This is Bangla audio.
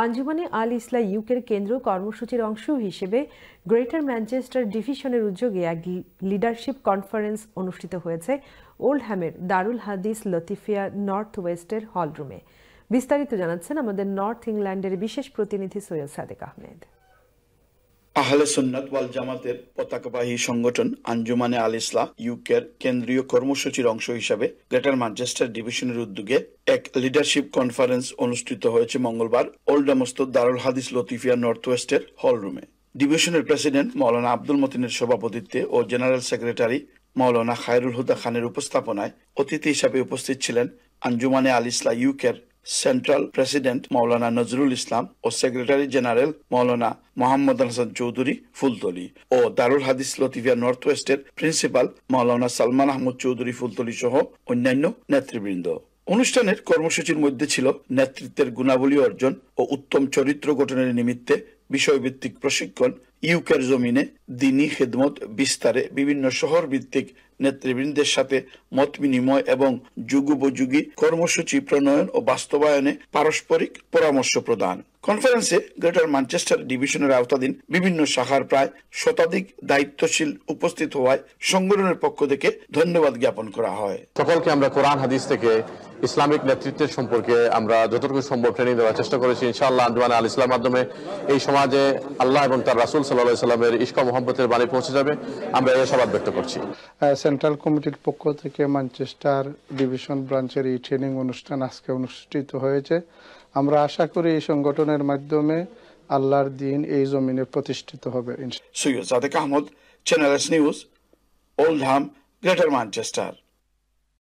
আঞ্জুমানে আল ইসলাহ ইউকের কেন্দ্রীয় কর্মসূচির অংশ হিসেবে গ্রেটার ম্যানচেস্টার ডিভিশনের উদ্যোগে এক লিডারশিপ কনফারেন্স অনুষ্ঠিত হয়েছে ওল্ডহ্যামের দারুল হাদিস লতিফিয়া নর্থ ওয়েস্টের হলরুমে। বিস্তারিত জানাচ্ছেন আমাদের নর্থ ইংল্যান্ডের বিশেষ প্রতিনিধি সৈয়দ সাদেক আহমেদ। আহলে সুন্নাত ওয়াল জামাতের পতাকাবাহী সংগঠন আঞ্জুমানে আল ইসলাহ ইউকের কেন্দ্রীয় কর্মসূচির অংশ হিসাবে গ্রেটার ম্যানচেস্টার ডিভিশনের উদ্যোগে এক লিডারশিপ কনফারেন্স অনুষ্ঠিত হয়েছে মঙ্গলবার ওল্ডহ্যামস্থ দারুল হাদিস লতিফিয়া নর্থ ওয়েস্টের হলরুমে। ডিভিশনের প্রেসিডেন্ট মাওলানা আব্দুল মতিনের সভাপতিত্বে ও জেনারেল সেক্রেটারি মাওলানা খায়রুল হুদা খানের উপস্থাপনায় অতিথি হিসাবে উপস্থিত ছিলেন আঞ্জুমানে আল ইসলাহ ইউকের সেন্ট্রাল প্রেসিডেন্ট মাওলানা নজরুল ইসলাম ও সেক্রেটারি জেনারেল মাওলানা মোহাম্মদ হাসান চৌধুরী ফুলতলি ও দারুল হাদিস লতিফিয়া নর্থ ওয়েস্টের প্রিন্সিপাল মাওলানা সালমান আহমদ চৌধুরী ফুলতলি সহ অন্যান্য নেতৃবৃন্দ। অনুষ্ঠানের কর্মসূচির মধ্যে ছিল নেতৃত্বের গুণাবলী অর্জন ও উত্তম চরিত্র গঠনের নিমিত্তে বিষয়ভিত্তিক প্রশিক্ষণ, ইউকের জমিনে দ্বীনি খেদমত বিস্তারে বিভিন্ন শহর ভিত্তিক নেতৃবৃন্দের সাথে মত বিনিময় এবং যুগোপযোগী কর্মসূচি প্রণয়ন ও বাস্তবায়নে পারস্পরিক পরামর্শ প্রদান। কনফারেন্সে গ্রেটার ম্যানচেস্টার ডিভিশনের আওতাধীন বিভিন্ন শাখার প্রায় শতাধিক দায়িত্বশীল উপস্থিত হওয়ায় সংগঠনের পক্ষ থেকে ধন্যবাদ জ্ঞাপন করা হয়। সকলকে আমরা কোরআন হাদিস থেকে ইসলামিক নেতৃত্বের সম্পর্কে আমরা যতটুকু সম্ভব ট্রেনিং দেওয়ার চেষ্টা করেছি। ইনশাআল্লাহ আঞ্জুমানে আল ইসলামের মাধ্যমে এই সমাজে আল্লাহ এবং তার রাসূল সাল্লাল্লাহু আলাইহি সাল্লামের ইশক ও মহব্বতের বাণী পৌঁছে যাবে, আমরা এই আশাবাদ ব্যক্ত করছি। সেন্ট্রাল কমিটির পক্ষ থেকে ম্যানচেস্টার ডিভিশন ব্রাঞ্চের এই ট্রেনিং অনুষ্ঠান আজকে অনুষ্ঠিত হয়েছে। আমরা আশা করি এই সংগঠনের মাধ্যমে আল্লাহর দ্বীন এই জমিনে প্রতিষ্ঠিত হবে। Syed Sadek Ahmad, channel S news, Oldham, Greater Manchester.